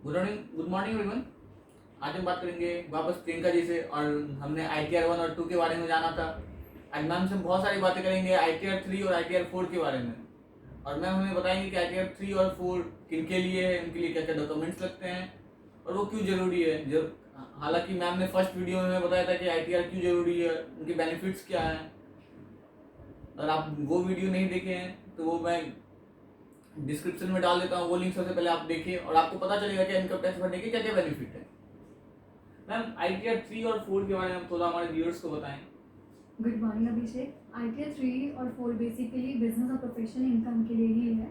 Good morning everyone. आज हम बात करेंगे वापस प्रियंका जी से। और हमने ITR 1 और 2 के बारे में जाना था। आज मैम से हम बहुत सारी बातें करेंगे ITR 3 और ITR 4 के बारे में। और मैम हमें बताएंगे कि ITR 3 और 4 किन के लिए है, उनके लिए क्या क्या डॉक्यूमेंट्स लगते हैं और वो क्यों जरूरी है। हालांकि मैम ने फर्स्ट वीडियो में हमें बताया था कि ITR क्यों जरूरी है, उनके बेनिफिट्स क्या हैं। अगर आप वो वीडियो नहीं देखे हैं तो वो मैं डिस्क्रिप्शन में डाल देता हूँ, वो लिंक सबसे पहले आप देखिए और आपको पता चलेगा कि इनकम टैक्स भरने के क्या क्या बेनिफिट है। मैम ITR 3 और 4 के बारे में थोड़ा हमारे व्यूअर्स को बताएं। गुड मॉर्निंग अभिषेक। ITR 3 और 4 बेसिकली बिजनेस और प्रोफेशनल इनकम के लिए ही है।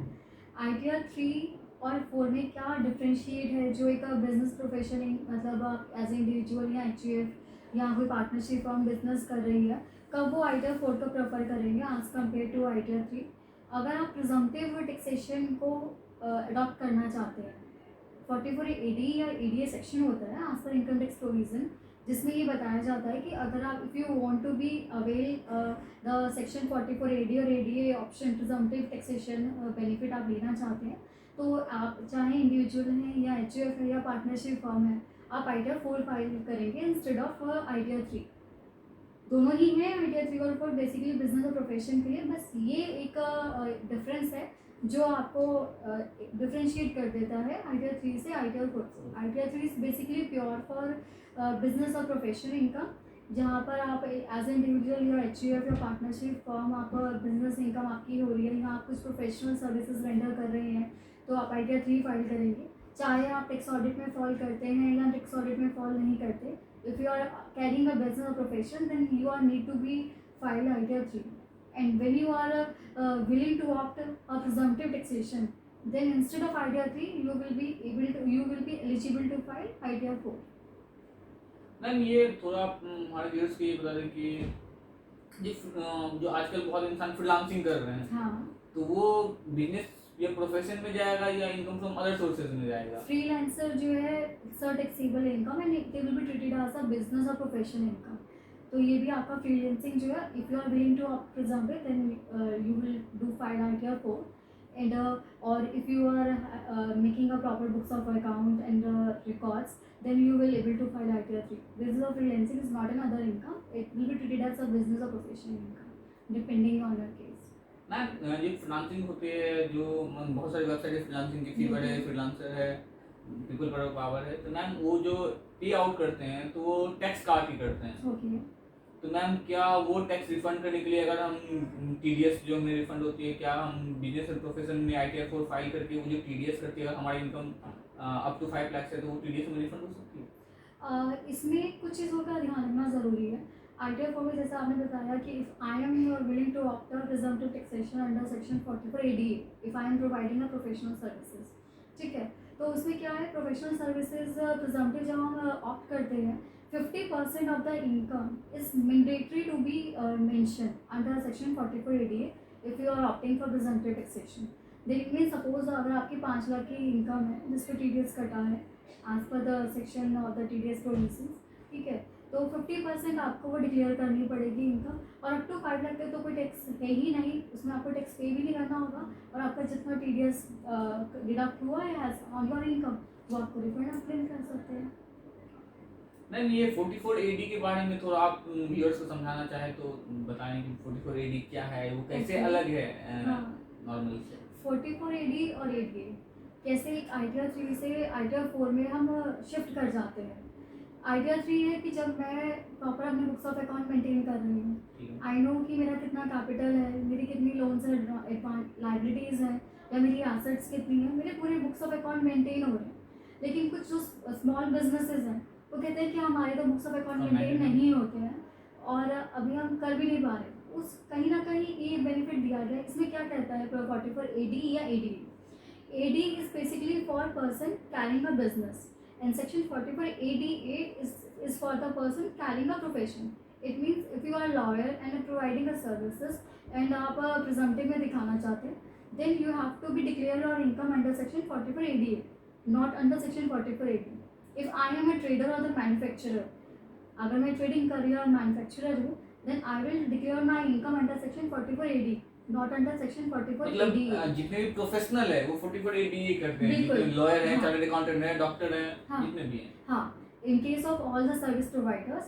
ITR 3 और 4 में क्या डिफ्रेंशिएट है जो एक बिजनेस प्रोफेशनल मतलब आप एज ए इंडिविजुअल या HUF या कोई पार्टनरशिप फॉर्म बिजनेस कर रही है, कब वो ITR 4 को प्रेफर करेंगे एज कम्पेयर टू ITR 3। अगर आप प्रिजम्पटिव टैक्सेशन को अडॉप्ट करना चाहते हैं, 44 AD या ADA सेक्शन होता है as per income tax provision, जिसमें ये बताया जाता है कि अगर आप if you want to be avail the section 44 AD और ADA option presumptive taxation benefit आप लेना चाहते हैं, तो आप चाहे इंडिविजुअल हैं या HUF है या पार्टनरशिप फर्म है, आप ITR 4 फाइल करेंगे इंस्टेड ऑफ ITR 3। दोनों ही हैं ITR 3 और 4 बेसिकली बिजनेस और प्रोफेशन के लिए। बस ये एक डिफरेंस है जो आपको डिफ्रेंशिएट कर देता है ITR 3 से ITR 4 से। ITR 3 is basically pure for business और प्रोफेशनल इनकम, जहाँ पर आप एज इंडिविजुअल या HUF या पार्टनरशिप फॉर्म आप बिजनेस इनकम आपकी हो रही है या आप कुछ प्रोफेशनल सर्विसेज रेंडर कर रहे हैं, तो आप ITR 3 फाइल करेंगे। चाहे आप टैक्स ऑडिट में फॉल करते हैं या टैक्स ऑडिट में फॉल नहीं करते, if you are carrying a business or profession, then you are need to be file ITR 3. And when you are willing to opt a presumptive taxation, then instead of ITR 3 you will be eligible to file ITR 4. Ma'am ये थोड़ा आप हमारे viewers को ये बता दें कि जो आजकल बहुत इंसान फ्रीलांसिंग कर रहे हैं, हाँ, तो वो बिजनेस या प्रोफेशन में जाएगा या इनकम फ्रॉम अदर सोर्सेज में जाएगा। फ्रीलांसर जो है taxable income and they will be treated as a business और प्रोफेशनल इनकम। तो ये भी आपका फ्रीलांसिंग जो है, if you are willing to opt presumptive then you will do file ITR 4। and or if you are making a proper books of account and records, then you will able to file ITR 3. Business or freelancing is not another income, it will be treated as a business or professional income depending on your case. Ma'am ये freelancing होती है, जो बहुत सारी website है freelancing की, fever है, freelancer है, पीपल पावर है। तो मैम वो जो पे आउट करते हैं तो वो टैक्स काट के करते हैं। Okay. तो मैम क्या वो टैक्स रिफंड करने के लिए अगर हम TDS जो हमें रिफंड होती है, क्या हम बिजनेस एंड प्रोफेशन में ITR 4 फाइल करके वो जो TDS करती है, अगर हमारी इनकम अप टू 5 लाख है तो वो TDS में रिफंड हो सकती है? इसमें कुछ चीज़ों का ध्यान रखना ज़रूरी है। ITR 4 में जैसा आपने बताया कि if I am willing to opt for presumptive taxation under section 44 ADA, if I am providing a professional services, ठीक है, तो उसमें क्या है, प्रोफेशनल सर्विसेज प्रिजम्पटिव जब हम ऑप्ट करते हैं, 50% of the income is mandatory to be mentioned under section 44 ADA if you are opting for presumptive taxation. Then means suppose अगर आपकी 5 लाख की इनकम है जिस पर TDS कटा है as per the section of the TDS provisions, ठीक है, तो 50% आपको वो डिक्लेयर करनी पड़ेगी इनकम, और अप टू 5 लाख तक तो कोई टैक्स है ही नहीं, उसमें आपको टैक्स पे भी नहीं करना होगा, और आपका जितना TDS डिडक्ट हुआ है ऑन योर इनकम वो आपको रिफंड आप क्लेम कर सकते हैं। मैम ये 44 AD के बारे में थोड़ा आप व्यूअर्स को समझाना चाहे तो बताएं कि 44 AD क्या है, वो कैसे अलग है नॉर्मल से। 44 AD और ADA कैसे एक ITR 3 से ITR 4 में हम शिफ्ट कर जाते हैं। ITR 3 है कि जब मैं प्रॉपर अपने बुक्स ऑफ अकाउंट मेंटेन कर रही हूँ, आई नो कि मेरा कितना कैपिटल है, मेरी कितनी लोन्स है, लाइबिलिटीज़ हैं, या मेरी एसेट्स कितनी हैं, मेरे पूरे बुक्स ऑफ अकाउंट मेंटेन हो रहे हैं। लेकिन कुछ जो स्मॉल बिजनेसेस हैं वो कहते हैं कि हमारे तो बुक्स ऑफ अकाउंट मेंटेन नहीं होते हैं और अभी हम कर भी नहीं पा रहे, उस कहीं ना कहीं ये बेनिफिट दिया गया है। इसमें क्या कहता है 44 AD या ADA? AD is basically for person carrying a business, and section 44 ADA is for the person carrying a profession. It means if you are a lawyer and providing a services and आप presumptive में दिखाना चाहते हैं, then you have to be declare your income under section 44 ADA, not under section 44 AD. If I am a trader or the manufacturer, अगर मैं trading कर रही हूँ और मैन्युफैक्चरर हूँ, then I will declare my income under section 44 AD, not under section 44 मतलब ADA। जितने भी प्रोफेशनल है वो 44 ADA करते हैं, बिल्कुल। जितने लॉयर हैं, हाँ। चार्टर्ड अकाउंटेंट हैं, डॉक्टर हैं, हाँ। जितने भी हैं। हाँ, in case of all the service providers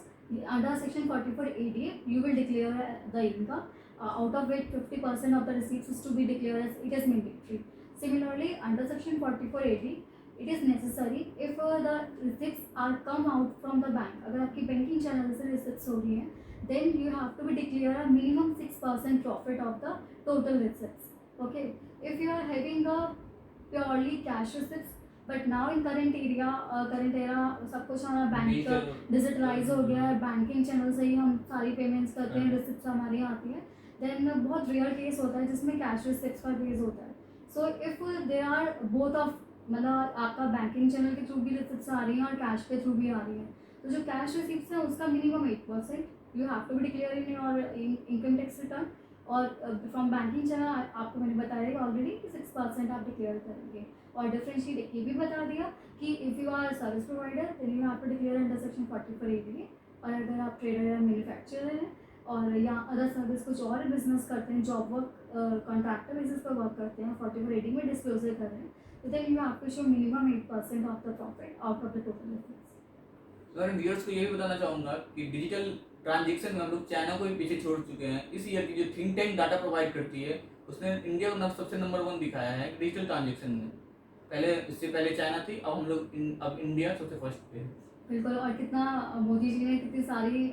under section 44 ADA you will declare the income, out of which 50% of the receipts is to be declared as it is mandatory. Similarly, under section 44 AD it is necessary if the receipts are come out from the bank, अगर आपकी banking channel से receipts हो रही हैं then you have to be declare a minimum 6% profit of the total receipts. Okay, if you are having a purely cash receipts, but now in current era सब कुछ हमारा bank digitalise हो गया है, बैंकिंग चैनल से ही हम सारी payments करते हैं, रिसिप्ट हमारी आती है, देन बहुत रेयर केस होता है जिसमें कैश रिसिप्ट का केस होता है. So if they are both of, मतलब आपका बैंकिंग चैनल के थ्रू भी रिसिप्ट आ रही हैं और कैश के थ्रू भी आ रही है, तो जो कैश रिसिप्ट है उसका minimum 8% you have to be declare in your income tax return. और फ्रॉम बैंकिंग चैनल आपको मैंने बताया ऑलरेडी कि 6% आप डिक्लेयर करेंगे. और डिफरेंशिएट ये भी बता दिया कि if you are service provider then you have to declare under section 44 ADA. और अगर आप ट्रेडर या मैन्युफैक्चरर हैं और या अदर सर्विस कुछ और बिजनेस करते हैं, जॉब वर्क कॉन्ट्रैक्टर बेसिस पर वर्क करते हैं, 44 AD में डिस्क्लोजर कर रहे हैं, तो then you have to show minimum 8% of the profit out of the total business. Sir viewers को यही बताना चाहूँगा कि डिजिटल ट्रांजैक्शन में हम लोग चाइना को भी पीछे छोड़ चुके हैं. इस ईयर की जो थिंक टैंक डाटा प्रोवाइड करती है उसने इंडिया को सबसे नंबर 1 दिखाया है डिजिटल ट्रांजैक्शन में. पहले इससे पहले चाइना थी, अब हम लोग अब इंडिया सबसे फर्स्ट पे है. बिल्कुल. और कितना मोदी जी ने कितनी सारी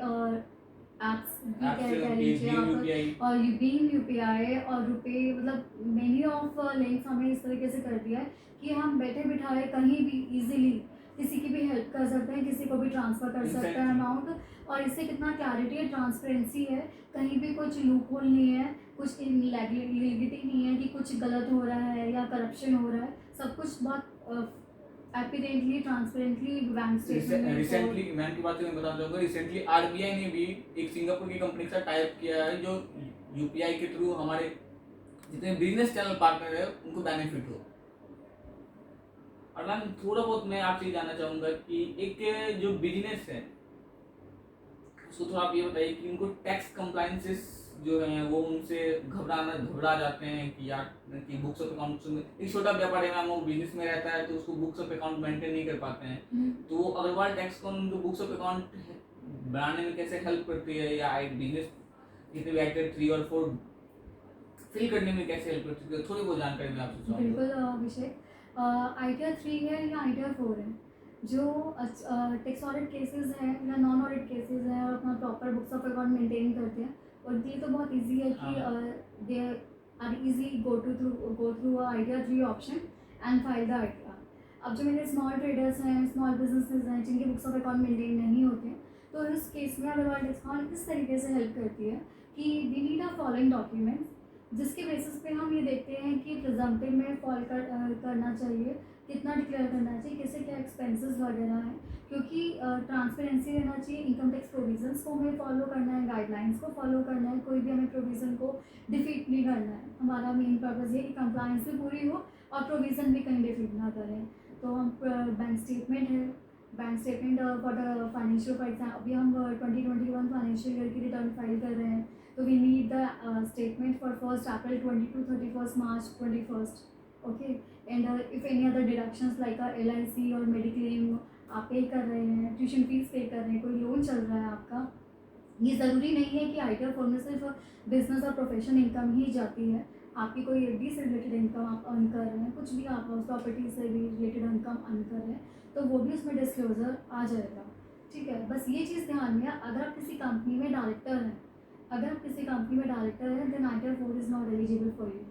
एप्स भी कह लीजिए आप, और भीम UPI और रुपए, मतलब मेनी ऑफ लिंक्स हमें इस तरीके से कर दिया है कि हम बैठे बिठाए कहीं भी इजीली किसी की भी हेल्प कर सकते हैं, किसी को भी ट्रांसफ़र कर सकते हैं अमाउंट. और इससे कितना क्लैरिटी और ट्रांसपेरेंसी है, कहीं भी कुछ लूप होल नहीं है, कुछ इलीगलिटी नहीं है कि कुछ गलत हो रहा है या करप्शन हो रहा है. सब कुछ बहुत evidently transparently bank statement. Recently ma'am की बात मैं बताना चाहूँगा, रिसेंटली RBI ने भी एक सिंगापुर की कंपनी के साथ टाइप किया है जो UPI के थ्रू हमारे जितने बिजनेस चैनल पार्टनर है उनको बेनिफिट हो. और मैम थोड़ा बहुत मैं आपसे जानना चाहूँगा कि एक जो बिजनेस है उसको थोड़ा आप ये बताइए कि उनको टैक्स कंप्लायंसेस जो हैं वो उनसे घबरा जाते हैं कि यार कि बुक्स ऑफ अकाउंट में एक छोटा व्यापारी मैम वो बिजनेस में रहता है तो उसको बुक्स ऑफ अकाउंट मेंटेन नहीं कर पाते हैं, तो वो अग्रवाल टैक्स को उनको बुक्स ऑफ अकाउंट बनाने में कैसे हेल्प करती है, या बिजनेस जितने भी आइटियर 3 और 4 फिल करने में कैसे हेल्प करती है, थोड़ी बहुत जानकारी मैं आपसे चाहूँगा. बिल्कुल विषय, आइटियर 3 है या आइटियर 4 है, जो टैक्स ऑडिट केसेस हैं या नॉन ऑडिट केसेस हैं और अपना proper books of account maintain करते हैं, और ये तो बहुत इजी है कि they are easy go through ITR 3 option and file the ITR. अब जो मेरे स्मॉल ट्रेडर्स हैं, स्मॉल बिजनेसेस हैं जिनके बुक्स ऑफ अकाउंट मेंटेन नहीं होते हैं, तो इस केस में अग्रवाल टैक्स अकाउंट इस तरीके से हेल्प करती है कि we need a following documents जिसके बेसिस पे हम ये देखते हैं कि प्रिजम्पटिव में फॉल करना चाहिए, कितना डिक्लेयर करना चाहिए, किसे क्या एक्सपेंसेस वगैरह हैं, क्योंकि ट्रांसपेरेंसी रहना चाहिए. इनकम टैक्स प्रोविजंस को हमें फॉलो करना है, गाइडलाइंस को फॉलो करना है, कोई भी हमें प्रोविज़न को डिफीट नहीं करना है. हमारा मेन पर्पज़ ये कि कंप्लायंस भी पूरी हो और प्रोविज़न भी कहीं डिफीट ना करें. तो हम बैंक स्टेटमेंट है, bank statement for the financial, for example अभी हम 2021 फाइनेंशियल ईयर की रिटर्न फाइल कर रहे हैं, तो we need the statement for 1 April 2022, 31 March 21. Okay. And if any other deductions like LIC और मेडिक्लेम आप पे कर रहे हैं, ट्यूशन फीस पे कर रहे हैं, कोई लोन चल रहा है आपका, ये ज़रूरी नहीं है कि आइटियर फॉर्म में सिर्फ बिजनेस और प्रोफेशनल इनकम ही जाती है. आपकी कोई FD से रिलेटेड इनकम आप अर्न कर रहे हैं, कुछ भी आप प्रॉपर्टी से भी रिलेटेड इनकम अर्न कर रहे हैं, तो वो भी उसमें डिस्क्लोजर आ जाएगा. ठीक है, बस ये चीज़ ध्यान में, अगर आप किसी कंपनी में डायरेक्टर हैं, then ITR 4 is not eligible for you.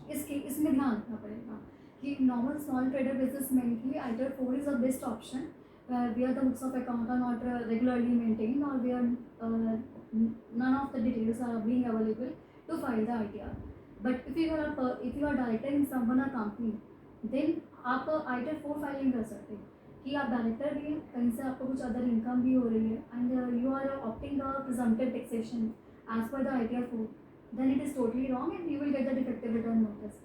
इसमें ध्यान रखना पड़ेगा कि नॉर्मल स्मॉल ट्रेडर बिजनेसमैन के लिए आइटियर 4 is a best option, where the books of account are not regularly maintained or where none of the details are being available to file the ITR. But if you are director in someone a company, then आप ITR 4 filing कर सकते हैं कि आप director भी हैं, कहीं से आपको कुछ अदर इनकम भी हो रही है, and you are opting the presumptive taxation as per the ITR 4, then it is totally wrong and you will get the defective return notice.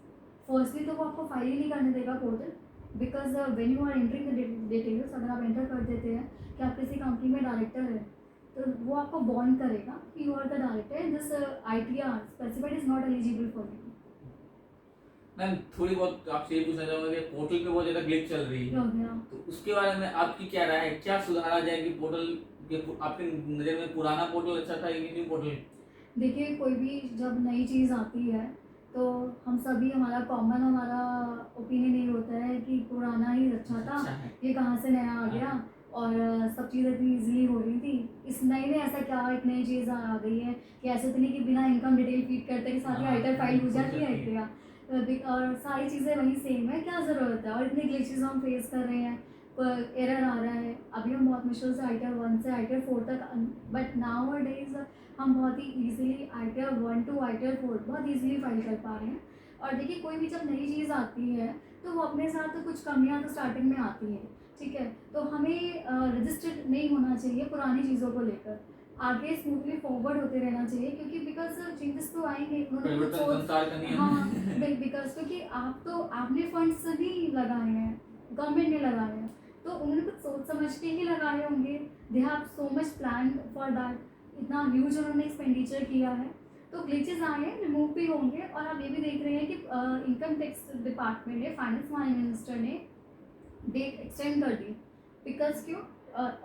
Firstly तो वो आपको फाइल ही नहीं करने देगा portal, because when you are entering the details, अगर आप enter कर देते हैं कि आप किसी कंपनी में डायरेक्टर है, तो वो आपको बॉन्ड करेगा कि you are the director, this ITR specified is not eligible for you. Ma'am थोड़ी बहुत आपसे ये पूछना चाहूंगा कि पोर्टल पे बहुत ज्यादा ग्लिच चल रही है, हो गया। तो उसके बारे में आपकी क्या राय है, क्या सुधारा जाए कि पोर्टल आपके नज़र में पुराना पोर्टल अच्छा था कि न्यू पोर्टल? देखिए कोई भी जब नई चीज़ आती है तो हम सभी, हमारा कॉमन, हमारा ओपिनियन ये होता है कि पुराना ही अच्छा था, अच्छा है। ये कहाँ से नया आ गया, और सब चीज़ें इतनी ईजिली हो रही थी। इस नए में ऐसा क्या एक नई चीज़ आ गई है कि ऐसे तो नहीं कि बिना इनकम डिटेल फीड करते कि सारी हाँ, आइटर फाइल हो जाती है जाती है। क्या, और सारी चीज़ें वही सेम है, क्या ज़रूरत है, और इतने ग्लिचेस हम फेस कर रहे हैं, एरर आ रहा है। अभी हम बहुत मुश्किल से ITR 1 से ITR 4 तक, बट नाउ डेज हम बहुत ही इजीली ITR 1 टू ITR 4 बहुत इजीली फाइल कर पा रहे हैं। और देखिए कोई भी जब नई चीज़ आती है तो वो अपने साथ तो कुछ कमियां तो स्टार्टिंग में आती हैं, ठीक है, तो हमें रजिस्टर्ड नहीं होना चाहिए पुरानी चीज़ों को लेकर, आगे स्मूथली फॉरवर्ड होते रहना चाहिए, क्योंकि बिकॉज चेंजेस तो आएंगे, उन्होंने कुछ परिवर्तन संसार का नियम हाँ है। बिकॉज क्योंकि आपने फंड्स नहीं लगाए हैं, गवर्नमेंट ने लगाए हैं, तो उन्होंने कुछ सोच समझ के ही लगाए होंगे, they have so much plan for that, इतना ह्यूज उन्होंने एक्सपेंडिचर किया है, तो ग्लिचेस आए हैं, रिमूव भी होंगे। और आप ये भी देख रहे हैं कि इनकम टैक्स डिपार्टमेंट ने, फाइनेंस मिनिस्टर ने डेट एक्सटेंड कर दी, बिकॉज क्यों,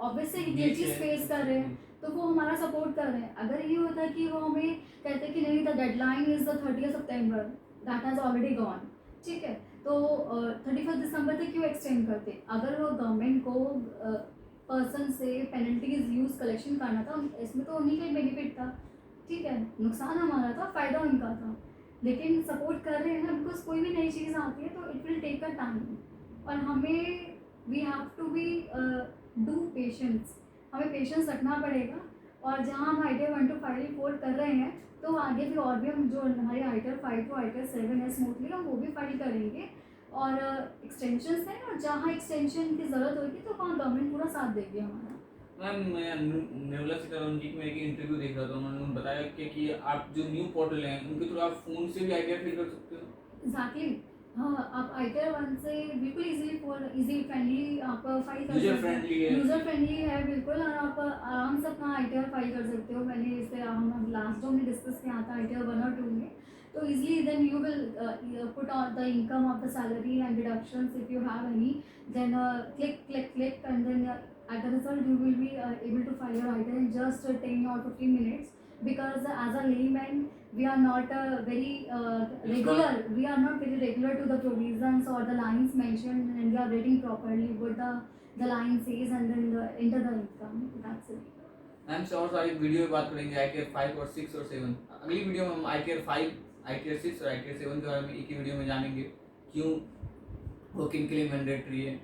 ऑब्वियसली ग्लिचेस फेस कर रहे हैं, तो वो हमारा सपोर्ट कर रहे हैं। अगर ये होता कि वो हमें कहते कि नहीं, the deadline is the 30 September, that has already gone, ठीक है, तो 31 दिसंबर तक क्यों एक्सटेंड करते। अगर वो गवर्नमेंट को पर्सन से पेनल्टीज यूज कलेक्शन करना था, इसमें तो उन्हीं का बेनिफिट था, ठीक है, नुकसान हमारा था, फ़ायदा उनका था, लेकिन सपोर्ट कर रहे हैं बिकॉज कोई भी नई चीज़ आती है तो it will take a time, और हमें we have to be do patience, हमें पेशेंस रखना पड़ेगा। और जहाँ हम ITR 1 to 5 4 कर रहे हैं, तो आगे भी और भी हम जो हमारे ITR 5 to ITR 7 है स्मूथली, हम वो भी फाइल करेंगे, और एक्सटेंशंस हैं, और जहाँ एक्सटेंशन की ज़रूरत होगी तो वहाँ गवर्नमेंट पूरा साथ देगी हमारा। मैम मैं निर्मला सीतारमण जी की मैं एक इंटरव्यू देख रहा था, उन्होंने बताया कि आप जो न्यू पोर्टल हैं उनके थ्रू आप फ़ोन से भी ITR फिल कर सकते हो। एग्जैक्टली, हाँ, आप ITR 1 से बिल्कुल इजी फ्रेंडली आप फाइल कर यूजर सकते हो, फ्रेंडली है। यूज़र फ्रेंडली है बिल्कुल, और आप आराम से अपना ITR फाइल कर सकते हो। मैंने इसे हम लास्ट जो हमने डिस्कस किया था ITR 1 और 2 में, तो easily then you will put on the income of the salary and deductions if you have any, then click and then at the result you will be able to file your ITR in just 10 or 15 minutes, because as a layman we are not very regular, we are not very regular to the provisions or the lines mentioned, and we are reading properly what the line says, and then enter the income, that's it. Ma'am से और सारी video में बात करेंगे ITR 5 और 6 और 7। अगली video में हम ITR 5, ITR 6 और ITR 7 के बारे में एक ही वीडियो में जानेंगे, क्यों वो किन के लिए मैंडेटरी है।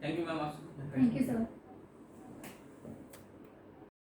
थैंक यू मैम, आपसे Thank you sir.